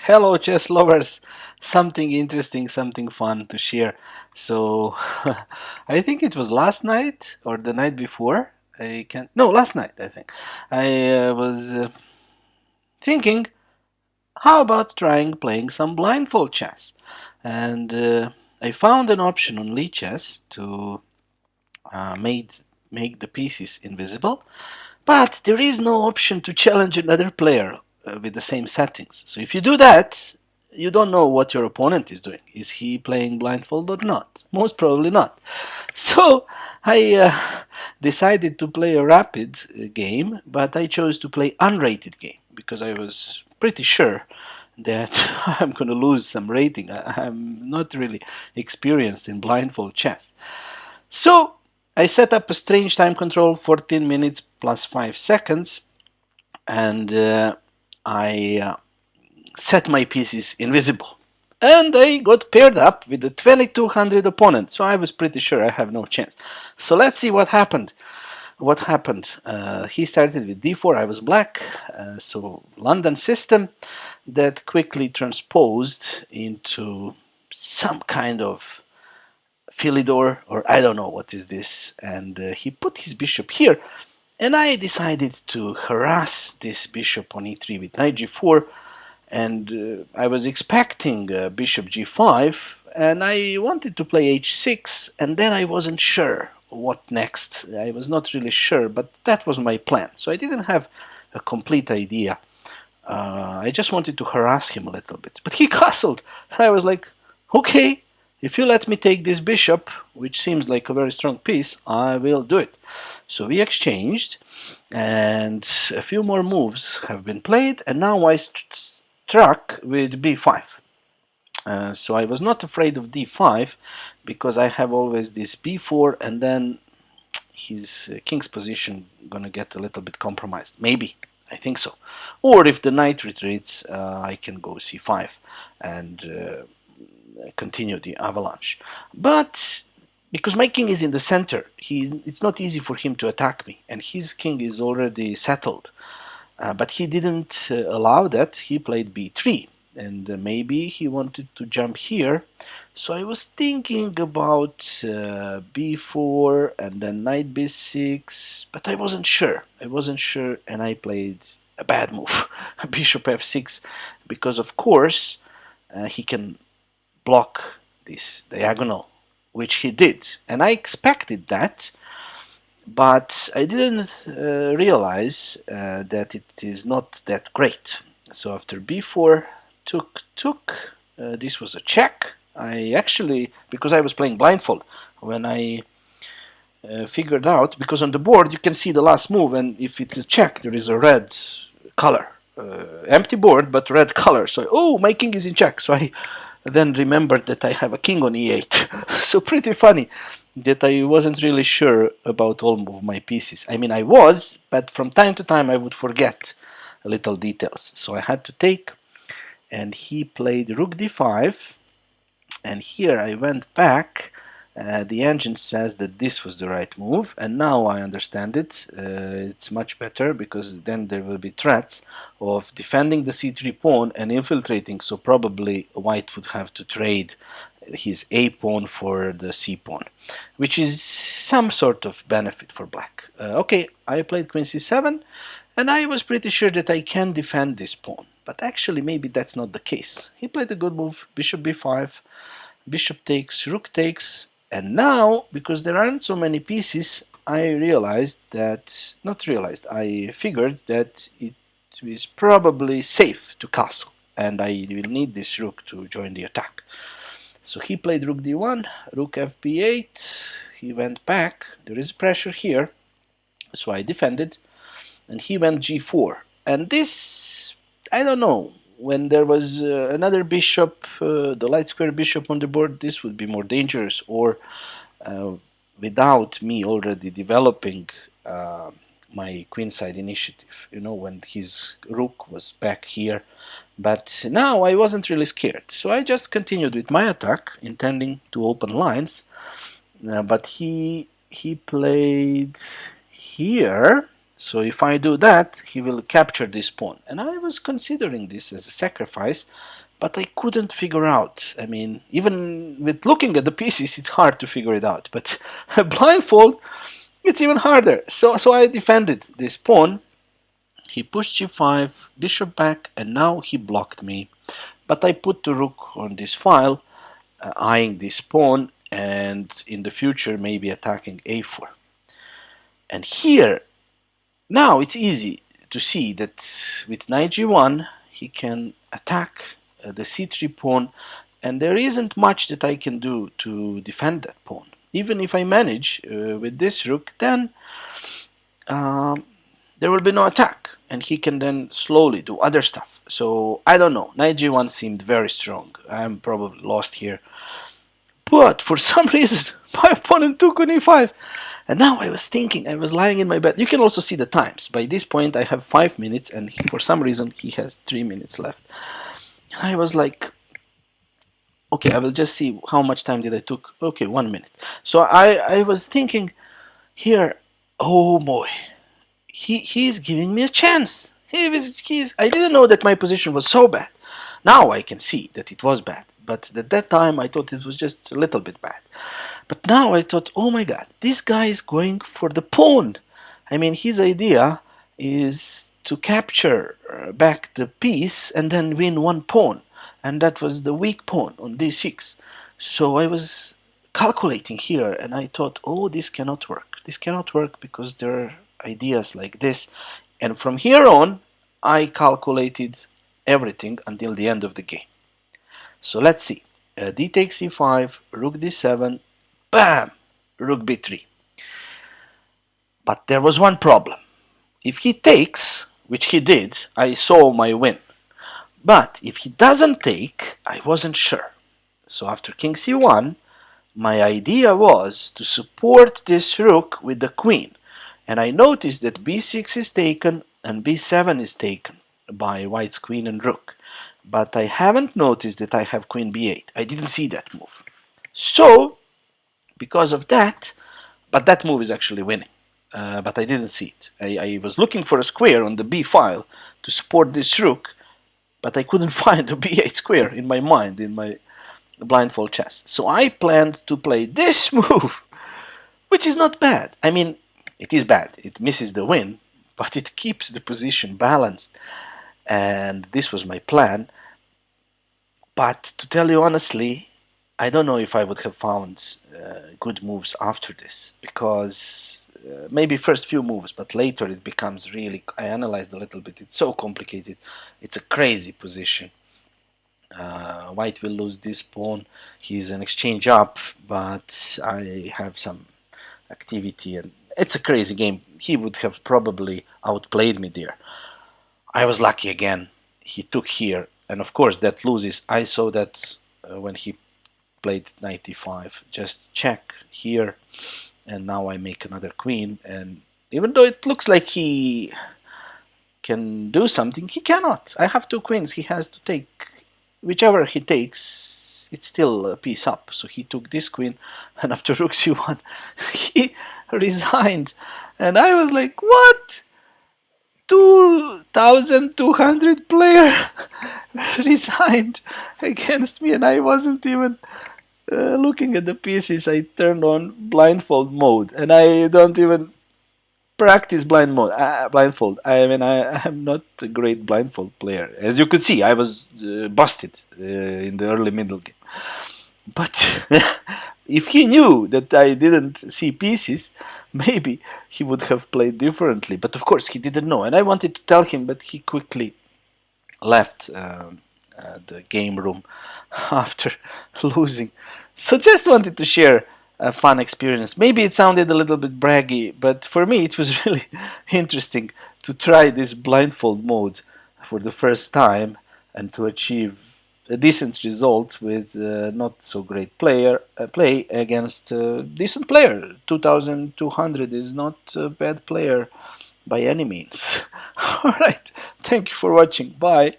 Hello, chess lovers. Something interesting, something fun to share. So, I think it was last night or the night before. I can't. No, last night, I think. I was thinking, how about trying playing some blindfold chess? And I found an option on lichess to make the pieces invisible. But there is no option to challenge another player with the same settings. So if you do that, you don't know what your opponent is doing. Is he playing blindfold or not? Most probably not. So I decided to play a rapid game, but I chose to play unrated game because I was pretty sure that I'm going to lose some rating. I'm not really experienced in blindfold chess. So I set up a strange time control, 14 minutes plus 5 seconds, and I set my pieces invisible. And I got paired up with a 2200 opponent, so I was pretty sure I have no chance. So let's see what happened. What happened? He started with d4, I was black, so London system that quickly transposed into some kind of Philidor, or I don't know what is this, and he put his bishop here, and I decided to harass this bishop on e3 with knight g4, and I was expecting bishop g5, and I wanted to play h6, and then I wasn't sure what next. I was not really sure, but that was my plan, so I didn't have a complete idea. I just wanted to harass him a little bit, but he castled, and I was like, okay, if you let me take this bishop, which seems like a very strong piece, I will do it. So we exchanged, and a few more moves have been played, and now I struck with b5. So I was not afraid of d5, because I have always this b4, and then his king's position gonna get a little bit compromised. Maybe. I think so. Or if the knight retreats, I can go c5 and continue the avalanche. But because my king is in the center, it's not easy for him to attack me, and his king is already settled. But he didn't allow that. He played b3, and maybe he wanted to jump here. So I was thinking about b4 and then knight b6, but I wasn't sure. And I played a bad move, bishop f6, because of course he can block this diagonal, which he did, and I expected that, but I didn't realize that it is not that great. So after b4 took, this was a check. I actually, because I was playing blindfold, when I figured out, because on the board you can see the last move, and if it's a check there is a red color, empty board but red color. So oh, my king is in check. So I then remembered that I have a king on e8. So pretty funny that I wasn't really sure about all of my pieces. I mean, I was, but from time to time I would forget little details. So I had to take, and he played rook d5, and here I went back. The engine says that this was the right move, and now I understand it. It's much better, because then there will be threats of defending the c3 pawn and infiltrating, so probably white would have to trade his a pawn for the c pawn, which is some sort of benefit for black. Okay, I played queen c7, and I was pretty sure that I can defend this pawn, but actually maybe that's not the case. He played a good move, bishop b5, bishop takes, rook takes, and now, because there aren't so many pieces, I figured that it is probably safe to castle, and I will need this rook to join the attack. So he played rook d1, rook fb8, he went back, there is pressure here, so I defended, and he went g4. And this, I don't know, when there was another bishop, the light square bishop on the board, this would be more dangerous, or without me already developing my queenside initiative, when his rook was back here. But now I wasn't really scared, so I just continued with my attack, intending to open lines, but he played here, So if I do that, he will capture this pawn. And I was considering this as a sacrifice, but I couldn't figure out. I mean, even with looking at the pieces, it's hard to figure it out. But blindfold, it's even harder. So I defended this pawn. He pushed g5, bishop back, and now he blocked me. But I put the rook on this file, eyeing this pawn, and in the future maybe attacking a4. And here, now it's easy to see that with knight g1 he can attack the c3 pawn, and there isn't much that I can do to defend that pawn. Even if I manage with this rook, then there will be no attack, and he can then slowly do other stuff. So I don't know, knight g1 seemed very strong. I'm probably lost here, but for some reason my opponent took on e5. And now I was thinking, I was lying in my bed. You can also see the times. By this point I have 5 minutes, and for some reason he has 3 minutes left. And I was like, okay, I will just see how much time did I took. Okay, 1 minute. So I was thinking here, oh boy, he is giving me a chance. I didn't know that my position was so bad. Now I can see that it was bad, but at that time I thought it was just a little bit bad. But now I thought, oh my god, this guy is going for the pawn. I mean, his idea is to capture back the piece and then win one pawn. And that was the weak pawn on d6. So I was calculating here, and I thought, oh, this cannot work. This cannot work because there are ideas like this. And from here on, I calculated everything until the end of the game. So let's see. D takes e5, rook d7, bam! Rook b3. But there was one problem. If he takes, which he did, I saw my win. But if he doesn't take, I wasn't sure. So after king c1, my idea was to support this rook with the queen. And I noticed that b6 is taken and b7 is taken by white's queen and rook. But I haven't noticed that I have queen b8. I didn't see that move. So, because of that, but that move is actually winning. But I didn't see it. I was looking for a square on the b file to support this rook, but I couldn't find a b8 square in my mind, in my blindfold chess. So I planned to play this move, which is not bad. I mean, it is bad. It misses the win, but it keeps the position balanced. And this was my plan. But to tell you honestly, I don't know if I would have found good moves after this, because maybe first few moves, but later it becomes really, I analyzed a little bit, it's so complicated, it's a crazy position. White will lose this pawn, he's an exchange up, but I have some activity, and it's a crazy game. He would have probably outplayed me there. I was lucky again, he took here, and of course that loses. I saw that when he played knight e5, just check here, and now I make another queen, and even though it looks like he can do something, he cannot. I have two queens, he has to take, whichever he takes, it's still a piece up. So he took this queen, and after rook c1 he resigned, and I was like, what? 2,200 player resigned against me, and I wasn't even looking at the pieces. I turned on blindfold mode, and I don't even practice blindfold. I mean, I am not a great blindfold player. As you could see, I was busted in the early middle game. But if he knew that I didn't see pieces, maybe he would have played differently. But of course, he didn't know. And I wanted to tell him, but he quickly left the game room after losing. So just wanted to share a fun experience. Maybe it sounded a little bit braggy, but for me it was really interesting to try this blindfold mode for the first time and to achieve a decent result with not so great play against a decent player. 2,200 is not a bad player by any means. Alright, thank you for watching. Bye.